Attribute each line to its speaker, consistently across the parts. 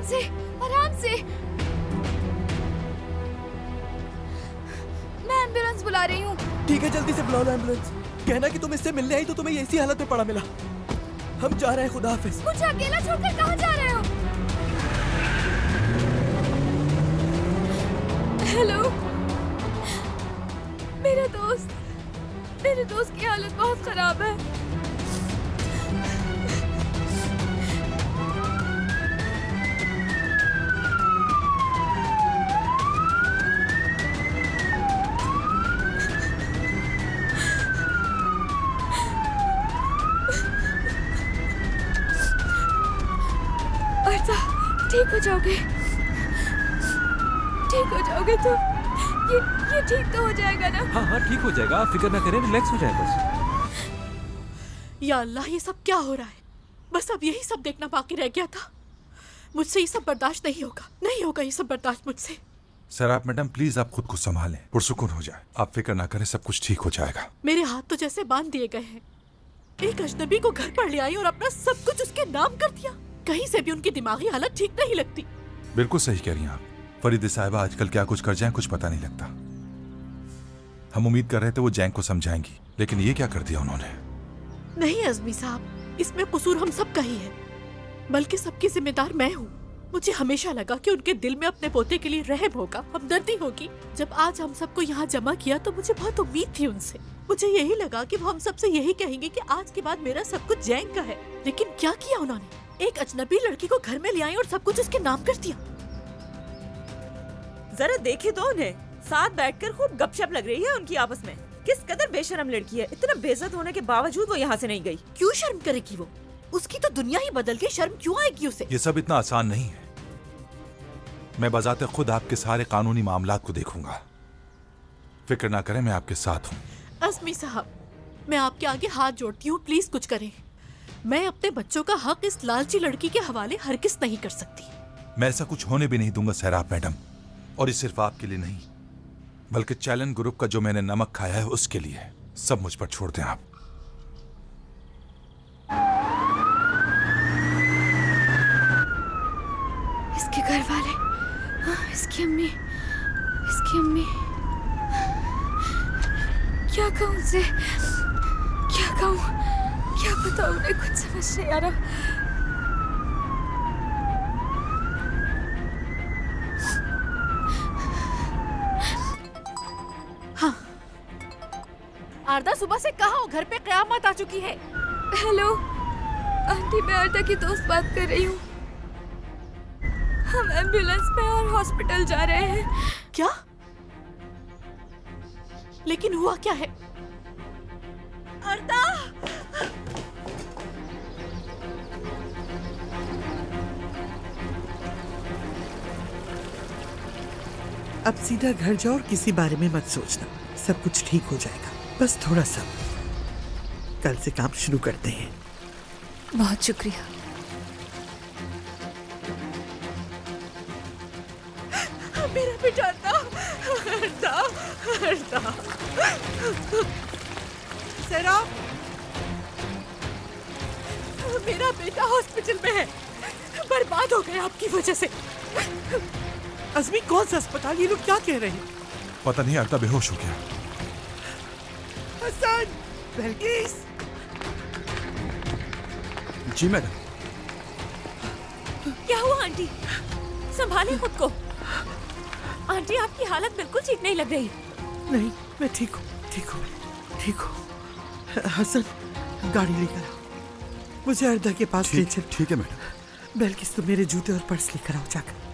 Speaker 1: से, आराम से। मैं एम्बुलेंस बुला रही हूँ।
Speaker 2: ठीक है, जल्दी से बुलाओ एम्बुलेंस। कहना कि तुम इससे मिलने आई तो तुम्हें ऐसी हालत में पड़ा मिला। हम जा रहे हैं, खुदा हाफिज।
Speaker 1: मुझे अकेला छोड़कर कहाँ जा रहे हो? हेलो, मेरे दोस्त की हालत बहुत खराब है। ठीक हो जाओगे, ठीक हो जाओगे तुम। ये ठीक तो हो जाएगा ना?
Speaker 3: हाँ हाँ ठीक हो जाएगा, आप फिक्र ना करें, रिलैक्स हो जाए बस।
Speaker 4: या अल्लाह, ये सब क्या हो रहा है? बस अब यही सब देखना बाकी रह गया था। मुझसे ये सब बर्दाश्त नहीं होगा, नहीं होगा ये सब बर्दाश्त मुझसे।
Speaker 5: सर आप मैडम प्लीज आप खुद को संभालें, पुरसुकून हो जाए, आप फिक्र ना करें, सब कुछ ठीक हो जाएगा।
Speaker 4: मेरे हाथ तो जैसे बांध दिए गए हैं। एक अजनबी को घर पर ले आई और अपना सब कुछ उसके नाम कर दिया। कहीं से भी उनकी दिमागी हालत ठीक नहीं लगती।
Speaker 5: बिल्कुल सही कह रही हैं आप। फरीदी साहिबा आजकल क्या कुछ कर जाएं कुछ पता नहीं लगता। हम उम्मीद कर रहे थे वो जैंग को समझाएंगी, लेकिन ये क्या कर दिया उन्होंने।
Speaker 4: नहीं अज़मी साहब, इसमें कसूर हम सब का ही है, बल्कि सबकी जिम्मेदार मैं हूँ। मुझे हमेशा लगा कि उनके दिल में अपने पोते के लिए रहम होगा, हमदर्दी होगी। जब आज हम सबको यहाँ जमा किया तो मुझे बहुत उम्मीद थी उनसे। मुझे यही लगा कि वो हम सबसे यही कहेंगे कि आज के बाद मेरा सब कुछ जैंग का है। लेकिन क्या किया उन्होंने? एक अजनबी लड़की को घर में ले आई और सब कुछ उसके नाम कर दिया।
Speaker 6: जरा देखे तो उन्हें, साथ बैठकर खूब गपशप लग रही है उनकी आपस में। किस कदर बेशर्म लड़की है, इतना बेइज्जत होने के बावजूद वो यहाँ से नहीं गई।
Speaker 4: क्यों शर्म करेगी वो? उसकी तो दुनिया ही बदल गई, शर्म क्यों आएगी उसे?
Speaker 5: ये सब इतना आसान नहीं है। मैं बजाते खुद आपके सारे कानूनी मामलात को देखूंगा, फिक्र ना करें, मैं आपके साथ हूँ।
Speaker 4: अज़मी साहब, मैं आपके आगे हाथ जोड़ती हूँ, प्लीज कुछ करें। मैं अपने बच्चों का हक इस लालची लड़की के हवाले हरगिज़ नहीं कर सकती।
Speaker 5: मैं ऐसा कुछ होने भी नहीं दूंगा सहराब मैडम, और ये सिर्फ आपके लिए नहीं, बल्कि चैलेंज ग्रुप का जो मैंने नमक खाया है उसके लिए। सब मुझ पर छोड़ दें आप।
Speaker 1: इसके घर वाले, इसकी अम्मी, क्या कहूँ उनसे, क्या कहूँ, क्या पता, उन्हें कुछ समझ नहीं आ रहा।
Speaker 4: हाँ, आरदा सुबह से कहाँ हो? घर पे क़यामत आ चुकी है।
Speaker 1: हेलो आंटी, मैं आरदा की दोस्त बात कर रही हूँ। हम एम्बुलेंस में और हॉस्पिटल जा रहे हैं।
Speaker 4: क्या? लेकिन हुआ क्या है?
Speaker 6: आरदा!
Speaker 7: अब सीधा घर जाओ और किसी बारे में मत सोचना, सब कुछ ठीक हो जाएगा। बस थोड़ा सा, कल से काम शुरू करते हैं।
Speaker 1: बहुत शुक्रिया।
Speaker 4: मेरा बेटा हरदा,
Speaker 7: सहराब,
Speaker 4: मेरा बेटा हॉस्पिटल में है, बर्बाद हो गया आपकी वजह से।
Speaker 7: अज़मी कौन सा अस्पताल? ये लोग क्या कह रहे हैं?
Speaker 5: पता नहीं, आरदा बेहोश हो गया।
Speaker 7: हसन, बल्कीस।
Speaker 3: जी मैडम।
Speaker 6: क्या हुआ आंटी? संभालिए खुद को। आंटी आपकी हालत बिल्कुल ठीक नहीं लग रही।
Speaker 7: नहीं, मैं ठीक हूँ। हसन, गाड़ी लेकर आओ, मुझे आरदा के पास ले चल।
Speaker 3: ठीक है मैडम।
Speaker 7: बल्किस, तुम मेरे जूते और पर्स लेकर आओ जाकर।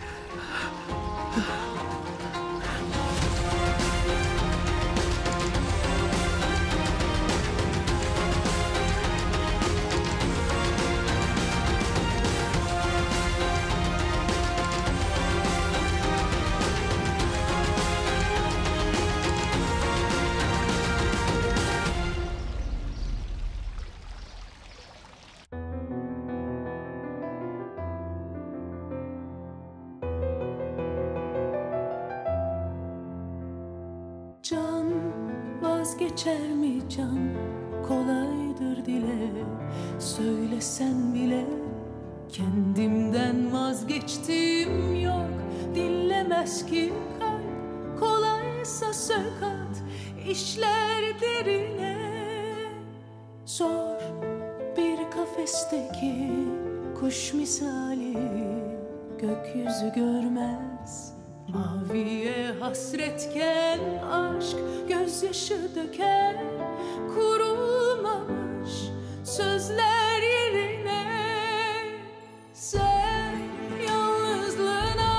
Speaker 8: Vazgeçer mi can, kolaydır dile, söylesen bile Kendimden vazgeçtim yok, dinlemez ki kalp, kolaysa sökat, işler derine. Zor bir kafesteki kuş misali, gökyüzü görmez. Maviye hasretken aşk gözyaşı döker, kurulmamış sözler yerine. Sen yalnızlığına,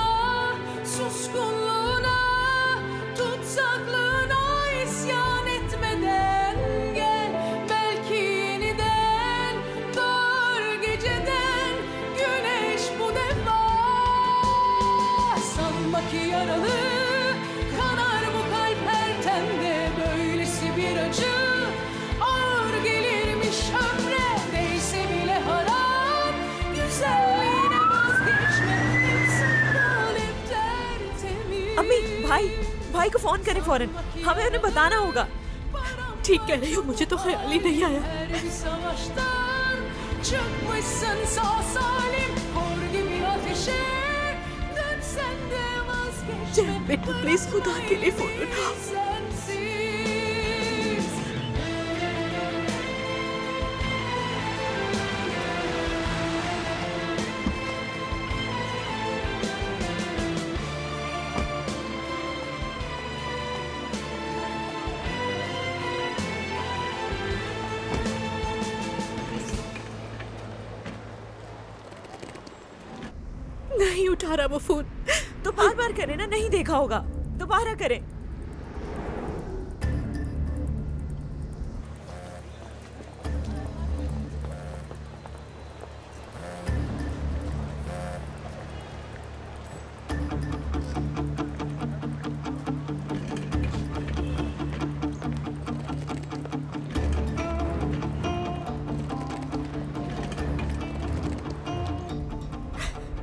Speaker 8: suskunluğuna, tutsaklığına isyan etmeden gel. Belki yeniden doğar geceden güneş bu defa. Sanma ki yaralı kanar bu kalp her tende, böylesi bir acı ağır gelirmiş ömre. Değse bile harap, güzelliğine vazgeçme, hep sakal, hep tertemiz.
Speaker 6: अम्मी, भाई को phone करें फौरन, हमें उन्हें बताना होगा।
Speaker 4: ठीक कह रही हो, मुझे तो ख्याल ही नहीं आया।
Speaker 8: Her bir savaştan çıkmışsın sağ salim, kor gibi ateşe dönsen de vazgeçme.
Speaker 4: जय बेटा, प्लीज खुदा के लिए फोन उठाओ।
Speaker 8: Sensiz.
Speaker 4: नहीं उठा रहा वो फोन।
Speaker 6: तो बार बार करें ना, नहीं देखा होगा, दोबारा करें।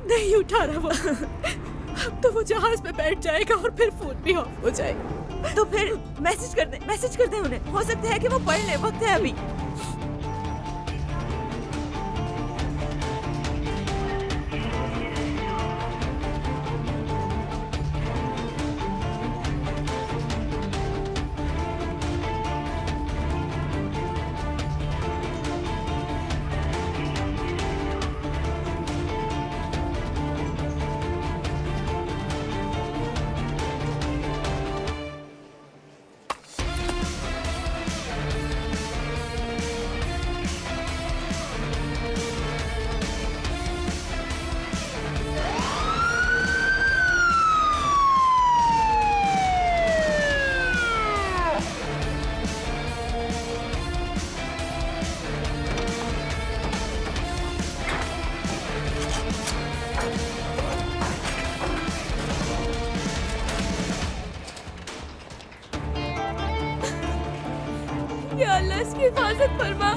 Speaker 4: नहीं उठा रहा वो। अब तो वो जहाज में बैठ जाएगा और फिर फोन भी ऑफ हो जाएगा।
Speaker 6: तो फिर मैसेज कर दे उन्हें, हो सकता है कि वो पढ़ ले, वक्त है अभी।
Speaker 1: या अल्लाह इसकी हिफाजत फरमा।